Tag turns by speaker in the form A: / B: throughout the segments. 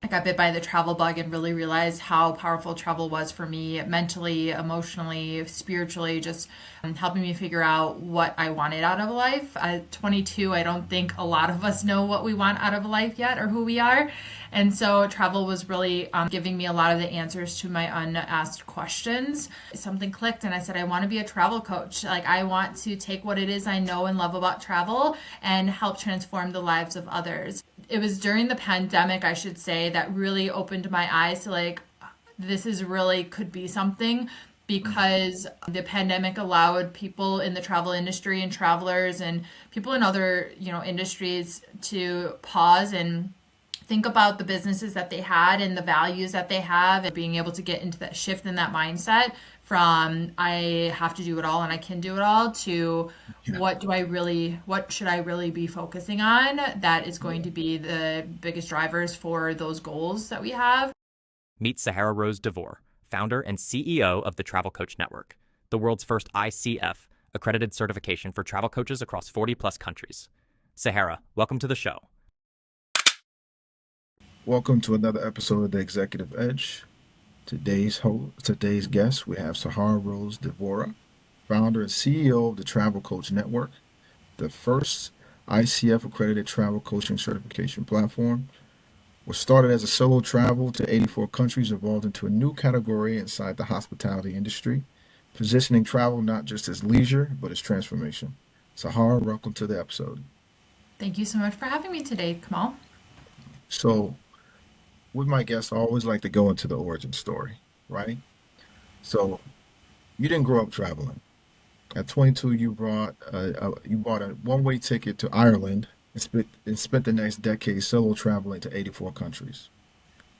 A: I got bit by the travel bug and really realized how powerful travel was for me mentally, emotionally, spiritually, just helping me figure out what I wanted out of life. At 22, I don't think a lot of us know what we want out of life yet or who we are. And so travel was really giving me a lot of the answers to my unasked questions. Something clicked and I said, I want to be a travel coach. Like, I want to take what it is I know and love about travel and help transform the lives of others. It was during the pandemic, I should say, that really opened my eyes to like, this is really could be something because the pandemic allowed people in the travel industry and travelers and people in other, industries to pause and think about the businesses that they had and the values that they have and being able to get into that shift in that mindset from I have to do it all and I can do it all to
B: Yeah.
A: what should I really be focusing on that is going
B: Yeah.
A: to be the biggest drivers for those goals that we have.
C: Meet Sahara Rose DeVore, founder and CEO of the Travel Coach Network, the world's first ICF-accredited certification for travel coaches across 40 plus countries. Sahara, welcome to the show.
B: Welcome to another episode of the Executive Edge. Today's guest, we have Sahara Rose DeVore, founder and CEO of the Travel Coach Network, the first ICF accredited travel coaching certification platform. Was started as a solo travel to 84 countries, evolved into a new category inside the hospitality industry, positioning travel not just as leisure, but as transformation. Sahara, welcome to the episode.
A: Thank you so much for having me today, Kamal.
B: So, with my guests, I always like to go into the origin story, right? So, you didn't grow up traveling. At 22, you bought a one-way ticket to Ireland and spent the next decade solo traveling to 84 countries.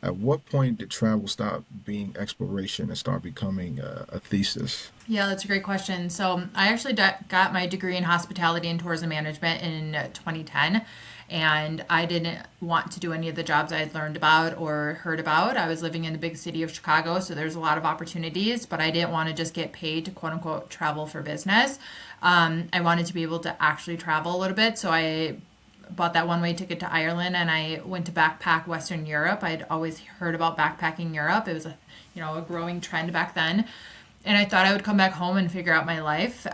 B: At what point did travel stop being exploration and start becoming a thesis?
A: Yeah, that's a great question. So, I actually got my degree in hospitality and tourism management in 2010, and I didn't want to do any of the jobs I had learned about or heard about. I was living in the big city of Chicago, so there's a lot of opportunities, but I didn't want to just get paid to quote unquote travel for business. I wanted to be able to actually travel a little bit, so I bought that one way ticket to Ireland and I went to backpack Western Europe. I'd always heard about backpacking Europe. It was a growing trend back then. And I thought I would come back home and figure out my life.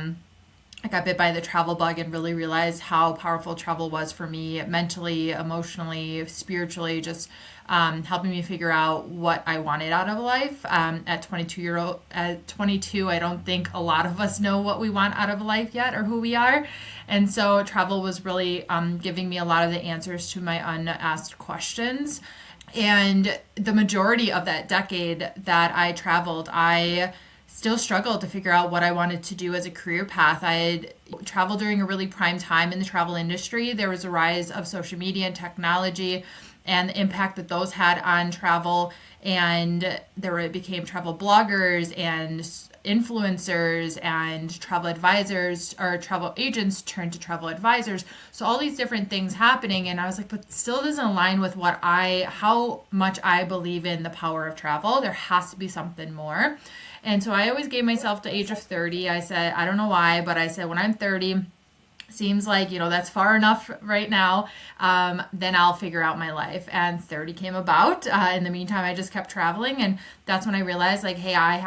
A: I got bit by the travel bug and really realized how powerful travel was for me mentally, emotionally, spiritually, just helping me figure out what I wanted out of life. At 22, I don't think a lot of us know what we want out of life yet or who we are. And so travel was really giving me a lot of the answers to my unasked questions. And the majority of that decade that I traveled, I still struggled to figure out what I wanted to do as a career path. I had traveled during a really prime time in the travel industry. There was a rise of social media and technology and the impact that those had on travel. And there became travel bloggers and influencers and travel advisors or travel agents turned to travel advisors. So all these different things happening. And I was like, but still doesn't align with how much I believe in the power of travel. There has to be something more. And so I always gave myself the age of 30. I said, I don't know why, but I said, when I'm 30, seems like, that's far enough right now, then I'll figure out my life. And 30 came about. In the meantime, I just kept traveling. And that's when I realized, like, hey, I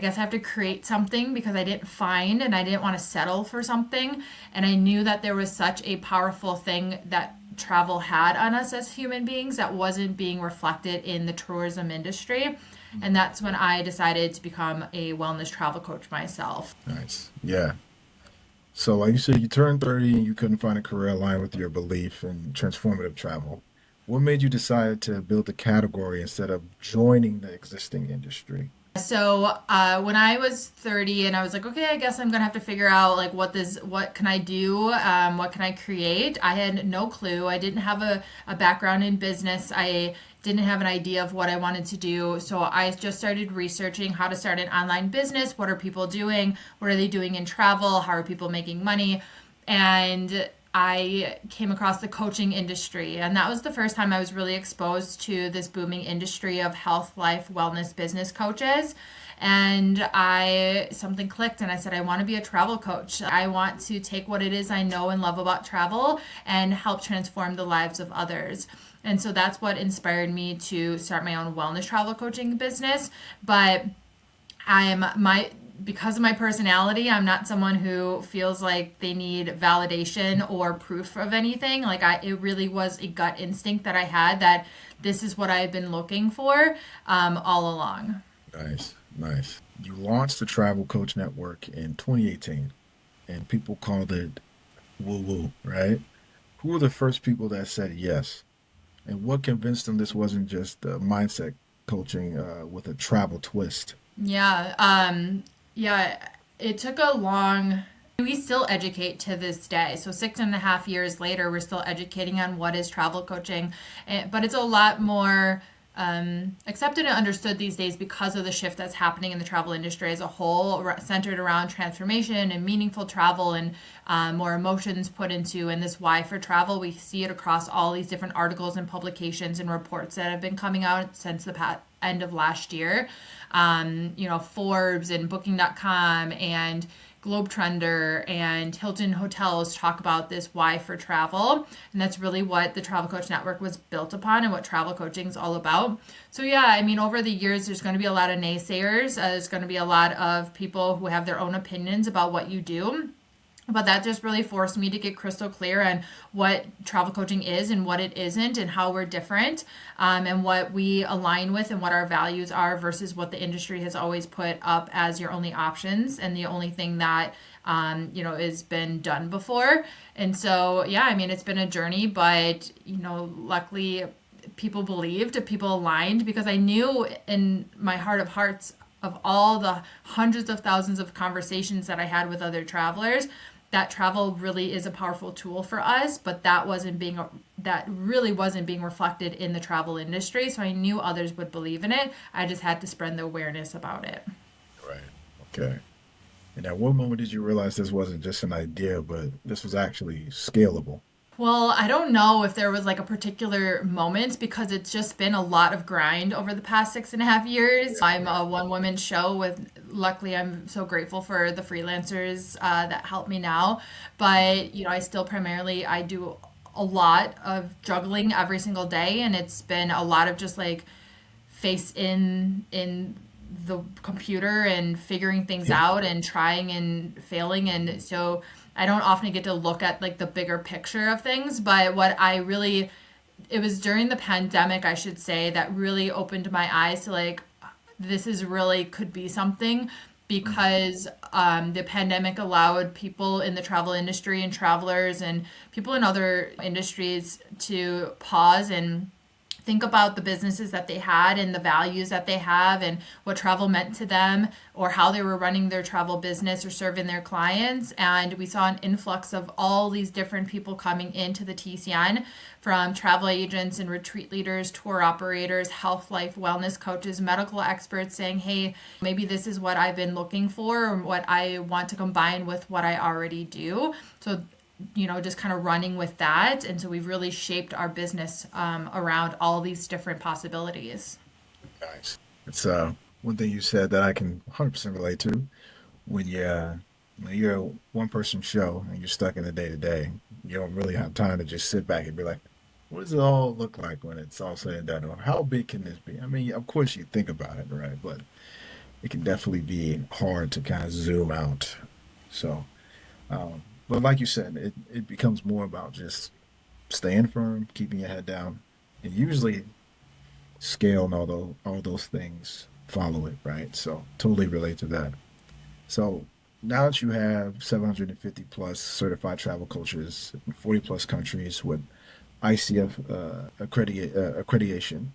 A: guess I have to create something because I didn't find and I didn't want to settle for something. And I knew that there was such a powerful thing that travel had on us as human beings that wasn't being reflected in the tourism industry. And that's when I decided to become a wellness travel coach myself.
B: Nice. Yeah. So, like you said, you turned 30 and you couldn't find a career aligned with your belief in transformative travel. What made you decide to build a category instead of joining the existing industry?
A: So when I was 30 and I was like, okay, I guess I'm gonna have to figure out like what can I do? What can I create? I had no clue. I didn't have a background in business. I didn't have an idea of what I wanted to do. So I just started researching how to start an online business. What are people doing? What are they doing in travel? How are people making money? And I came across the coaching industry. And that was the first time I was really exposed to this booming industry of health, life, wellness, business coaches. And something clicked and I said, I want to be a travel coach. I want to take what it is I know and love about travel and help transform the lives of others. And so that's what inspired me to start my own wellness travel coaching business. But I'm my because of my personality, I'm not someone who feels like they need validation or proof of anything. It really was a gut instinct that I had that this is what I've been looking for all along.
B: Nice, nice. You launched the Travel Coach Network in 2018, and people called it woo woo, right? Who were the first people that said yes? And what convinced them this wasn't just mindset coaching with a travel twist?
A: Yeah, yeah, it took a long. We still educate to this day. So 6.5 years later, we're still educating on what is travel coaching, but it's a lot more accepted and understood these days because of the shift that's happening in the travel industry as a whole, centered around transformation and meaningful travel and more emotions put into. And this why for travel, we see it across all these different articles and publications and reports that have been coming out since the end of last year. Forbes and Booking.com and Globe Trender and Hilton Hotels talk about this why for travel. And that's really what the Travel Coach Network was built upon and what travel coaching is all about. So, yeah, I mean, over the years, there's going to be a lot of naysayers. There's going to be a lot of people who have their own opinions about what you do. But that just really forced me to get crystal clear on what travel coaching is and what it isn't and how we're different, and what we align with and what our values are versus what the industry has always put up as your only options and the only thing that, has been done before. And so, yeah, I mean, it's been a journey, but, luckily people believed, people aligned because I knew in my heart of hearts of all the hundreds of thousands of conversations that I had with other travelers that travel really is a powerful tool for us, but that really wasn't being reflected in the travel industry. So I knew others would believe in it. I just had to spread the awareness about it.
B: Right. Okay. And at what moment did you realize this wasn't just an idea, but this was actually scalable?
A: Well, I don't know if there was like a particular moment because it's just been a lot of grind over the past 6.5 years. I'm a one woman show luckily, I'm so grateful for the freelancers that help me now. But, I still I do a lot of juggling every single day. And it's been a lot of just like face in the computer and figuring things
B: Yeah.
A: out and trying and failing. And so I don't often get to look at like the bigger picture of things, but it was during the pandemic, I should say, that really opened my eyes to like this is really could be something because the pandemic allowed people in the travel industry and travelers and people in other industries to pause and think about the businesses that they had and the values that they have and what travel meant to them or how they were running their travel business or serving their clients. And we saw an influx of all these different people coming into the TCN, from travel agents and retreat leaders, tour operators, health, life, wellness coaches, medical experts saying, hey, maybe this is what I've been looking for or what I want to combine with what I already do. So just kind of running with that. And so we've really shaped our business around all these different possibilities.
B: Nice. It's one thing you said that I can 100% relate to. When you're a one person show and you're stuck in the day to day, you don't really have time to just sit back and be like, what does it all look like when it's all said and done? Or how big can this be? I mean, of course you think about it, right? But it can definitely be hard to kind of zoom out. So, but like you said, it becomes more about just staying firm, keeping your head down, and usually scale and all those things follow it, right? So totally relate to that. So now that you have 750 plus certified travel coaches in 40 plus countries with ICF accreditation,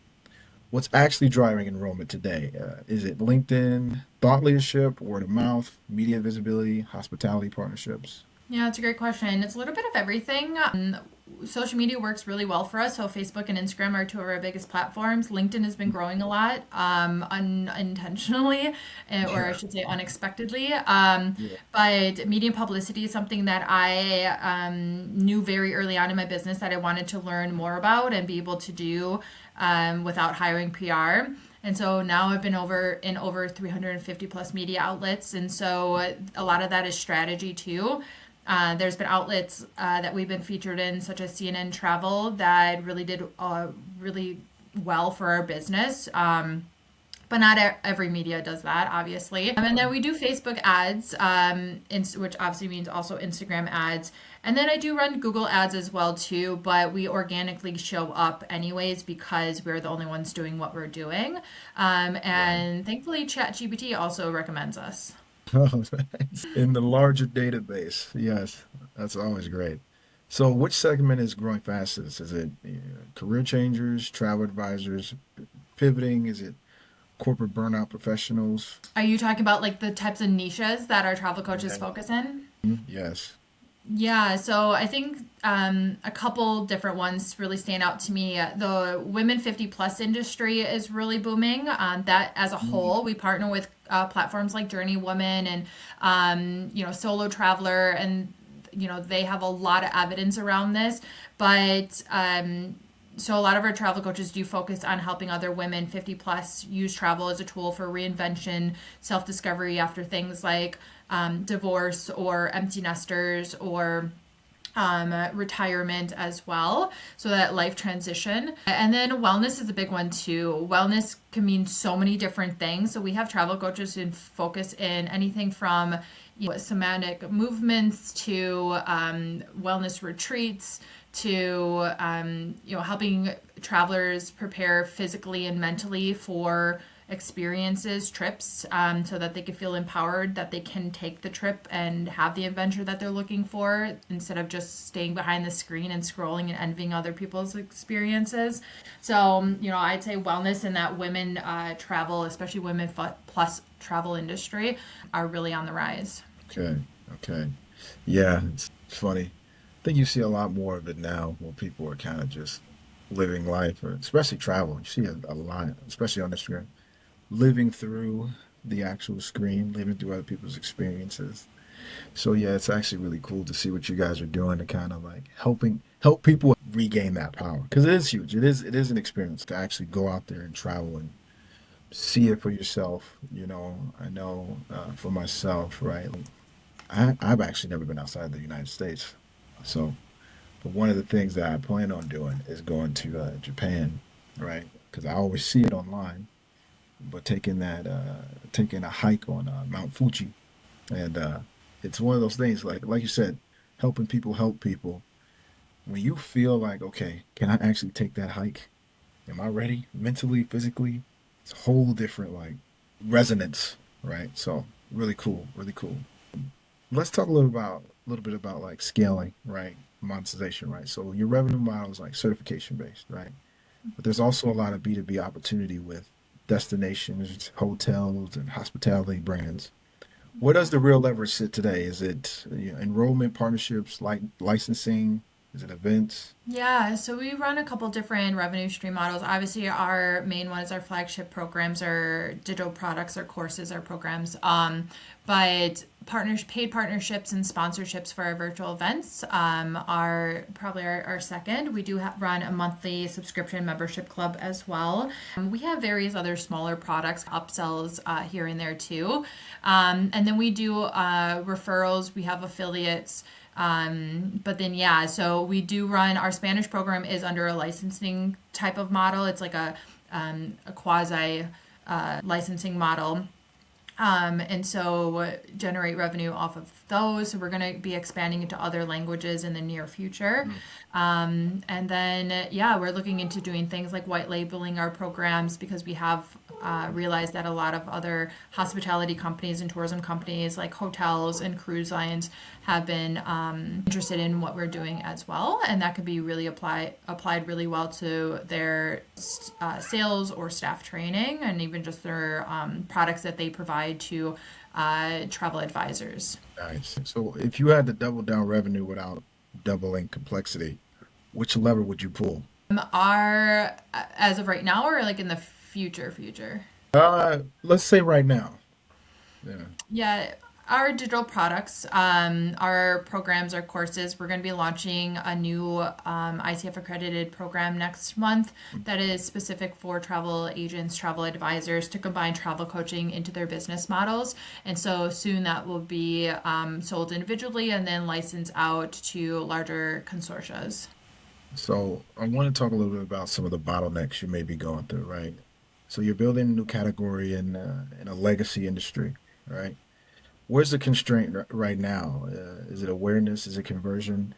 B: what's actually driving enrollment today? Is it LinkedIn, thought leadership, word of mouth, media visibility, hospitality partnerships?
A: Yeah, it's a great question. It's a little bit of everything. social media works really well for us. So Facebook and Instagram are two of our biggest platforms. LinkedIn has been growing a lot, unintentionally, or I
B: Yeah.
A: should say unexpectedly.
B: Yeah.
A: But media publicity is something that I knew very early on in my business that I wanted to learn more about and be able to do without hiring PR. And so now I've been over 350 plus media outlets. And so a lot of that is strategy too. There's been outlets that we've been featured in, such as CNN Travel, that really did really well for our business. But not every media does that, obviously. And then we do Facebook ads, which obviously means also Instagram ads. And then I do run Google ads as well too, but we organically show up anyways because we're the only ones doing what we're doing.
B: Right.
A: And thankfully, ChatGPT also recommends us.
B: Oh, in the larger database. Yes, that's always great. So, which segment is growing fastest? Is it career changers, travel advisors, pivoting? Is it corporate burnout professionals?
A: Are you talking about like the types of niches that our travel coaches
B: Yeah.
A: focus in?
B: Yes.
A: Yeah, so I think a couple different ones really stand out to me. The women 50 plus industry is really booming. That as a
B: Mm.
A: whole, we partner with platforms like Journey Woman and Solo Traveler, and they have a lot of evidence around this. But so a lot of our travel coaches do focus on helping other women 50 plus use travel as a tool for reinvention, self-discovery after things like divorce or empty nesters or retirement as well. So that life transition. And then wellness is a big one too. Wellness can mean so many different things. So we have travel coaches who focus in anything from somatic movements to wellness retreats to helping travelers prepare physically and mentally for experiences, trips, so that they can feel empowered that they can take the trip and have the adventure that they're looking for instead of just staying behind the screen and scrolling and envying other people's experiences. So, I'd say wellness in that women travel, especially women plus travel industry, are really on the rise.
B: Okay. Okay. Yeah, it's funny. I think you see a lot more of it now where people are kind of just living life, or especially travel. You see a lot, especially on Instagram, living through the actual screen, living through other people's experiences. So yeah, it's actually really cool to see what you guys are doing to kind of like help people regain that power because it is huge. It is an experience to actually go out there and travel and see it for yourself. I know for myself, right? I've actually never been outside the United States, so but one of the things that I plan on doing is going to Japan, right? Because I always see it online, but taking a hike on Mount Fuji, and it's one of those things like you said, helping people help people. When you feel like, okay, can I actually take that hike? Am I ready mentally, physically? It's a whole different like resonance, right? So really cool, really cool. Let's talk a little bit about like scaling, right? Monetization, right? So your revenue model is like certification based, right? But there's also a lot of B2B opportunity with destinations, hotels, and hospitality brands. Where does the real leverage sit today? Is it enrollment partnerships, like licensing? Is it events?
A: Yeah, so we run a couple different revenue stream models. Obviously, our main one is our flagship programs, our digital products, our courses, our programs. But paid partnerships and sponsorships for our virtual events are probably our second. We do run a monthly subscription membership club as well. We have various other smaller products, upsells here and there too. And then we do referrals. We have affiliates. But then, yeah, so we do run our Spanish program is under a licensing type of model. It's like a quasi licensing model. And so generate revenue off of those. So we're going to be expanding into other languages in the near future.
B: Mm.
A: And then, yeah, we're looking into doing things like white labeling our programs because we have realized that a lot of other hospitality companies and tourism companies like hotels and cruise lines have been interested in what we're doing as well. And that could be really applied really well to their sales or staff training and even just their products that they provide to travel advisors.
B: Nice. So if you had to double down revenue without doubling complexity, Which lever would you pull?
A: Are as of right now or like in the future?
B: Let's say right now. Yeah.
A: Yeah, our digital products, our programs, our courses, we're going to be launching a new ICF accredited program next month that is specific for travel agents, travel advisors to combine travel coaching into their business models. And so soon that will be sold individually and then licensed out to larger consortia.
B: So I want to talk a little bit about some of the bottlenecks you may be going through, right? So you're building a new category in a legacy industry, right? Where's the constraint right now? Is it awareness? Is it conversion?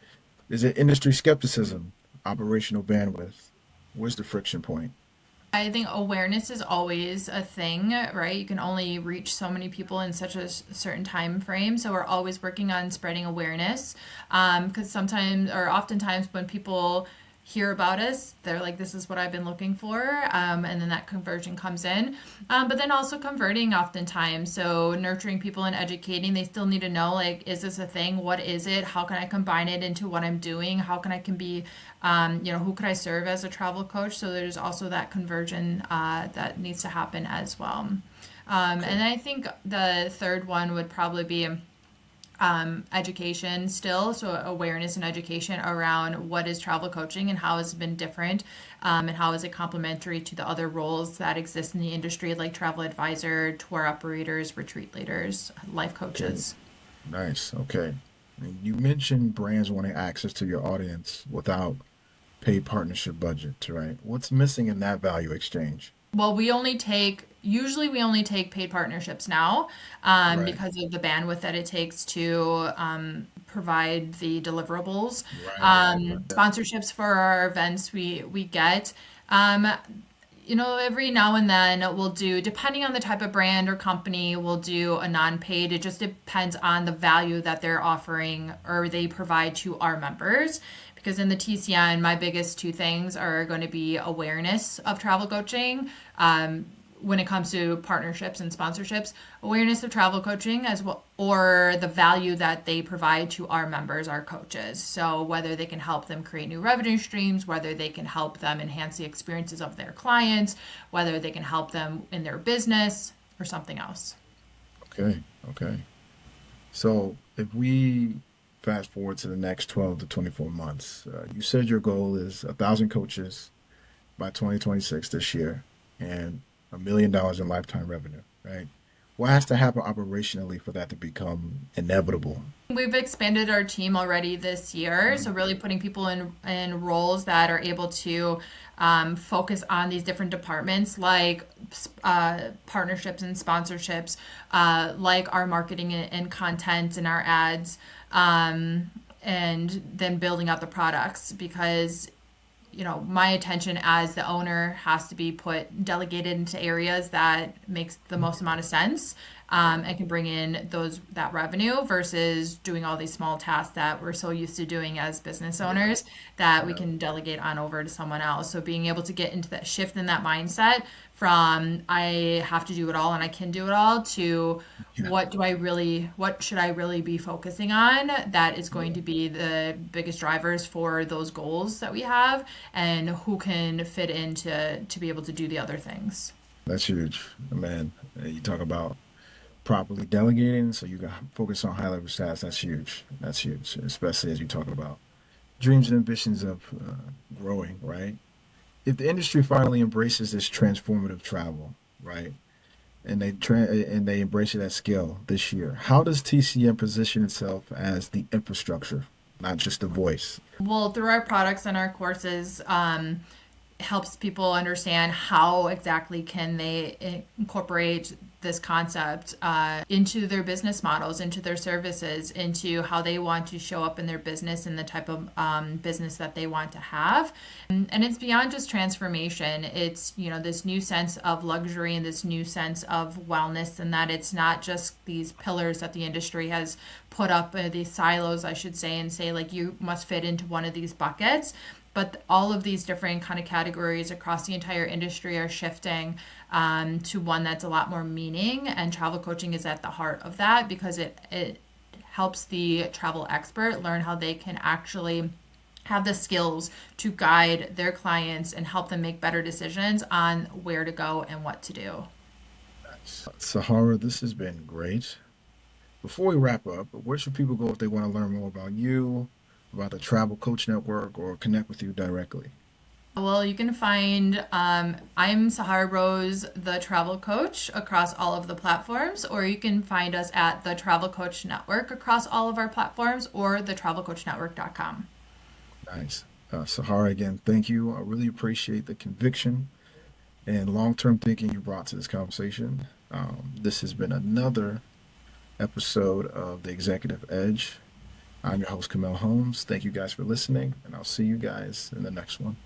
B: Is it industry skepticism? Operational bandwidth? Where's the friction point?
A: I think awareness is always a thing, right? You can only reach so many people in such a certain time frame. So we're always working on spreading awareness. Because sometimes or oftentimes when people hear about us, they're like, this is what I've been looking for. And then that conversion comes in. But then also converting oftentimes. So nurturing people and educating, they still need to know, like, is this a thing? What is it? How can I combine it into what I'm doing? How can I can be who could I serve as a travel coach? So there's also that conversion that needs to happen as well.
B: Okay.
A: And I think the third one would probably be education still. So awareness and education around what is travel coaching and how has it been different and how is it complementary to the other roles that exist in the industry like travel advisor, tour operators, retreat leaders, life
B: Okay.
A: coaches.
B: Nice. Okay. And you mentioned brands wanting access to your audience without paid partnership budget, right? What's missing in that value exchange?
A: Well, usually we only take paid partnerships now
B: Right.
A: because of the bandwidth that it takes to provide the deliverables.
B: Right.
A: Sponsorships for our events we get. Um, every now and then we'll do, depending on the type of brand or company, we'll do a non-paid. It just depends on the value that they're offering or they provide to our members. Because in the TCN, my biggest two things are going to be awareness of travel coaching. When it comes to partnerships and sponsorships, awareness of travel coaching as well, or the value that they provide to our members, our coaches. So whether they can help them create new revenue streams, whether they can help them enhance the experiences of their clients, whether they can help them in their business or something else.
B: Okay. Okay. So if we fast forward to the next 12 to 24 months, you said your goal is 1,000 coaches by 2026 this year and $1 million in lifetime revenue, right? What has to happen operationally for that to become inevitable?
A: We've expanded our team already this year, so really putting people in roles that are able to focus on these different departments, like partnerships and sponsorships, like our marketing and content and our ads, and then building out the products because my attention as the owner has to be delegated into areas that makes the most amount of sense and can bring in that revenue versus doing all these small tasks that we're so used to doing as business
B: Yeah.
A: owners that we
B: Yeah.
A: can delegate on over to someone else. So being able to get into that shift in that mindset from I have to do it all and I can do it all to
B: Yeah.
A: what should I really be focusing on that is going
B: Yeah.
A: to be the biggest drivers for those goals that we have and who can fit in to be able to do the other things.
B: That's huge, man. You talk about properly delegating so you can focus on high level stats. That's huge. That's huge, especially as you talk about dreams and ambitions of growing, right? If the industry finally embraces this transformative travel, right, and they embrace it at scale this year, how does TCM position itself as the infrastructure, not just the voice?
A: Well, through our products and our courses, helps people understand how exactly can they incorporate this concept into their business models, into their services, into how they want to show up in their business and the type of business that they want to have. And it's beyond just transformation. It's, this new sense of luxury and this new sense of wellness, and that it's not just these pillars that the industry has put up, these silos, I should say, and say, like, you must fit into one of these buckets. But all of these different kind of categories across the entire industry are shifting to one that's a lot more meaning, and travel coaching is at the heart of that because it helps the travel expert learn how they can actually have the skills to guide their clients and help them make better decisions on where to go and what to do.
B: Sahara, this has been great. Before we wrap up, where should people go if they want to learn more about you, about the Travel Coach Network, or connect with you directly?
A: Well, you can find I'm Sahara Rose, the travel coach, across all of the platforms, or you can find us at the Travel Coach Network across all of our platforms, or thetravelcoachnetwork.com.
B: Nice. Sahara, again, thank you. I really appreciate the conviction and long-term thinking you brought to this conversation. This has been another episode of The Executive Edge. I'm your host, Kamel Holmes. Thank you guys for listening, and I'll see you guys in the next one.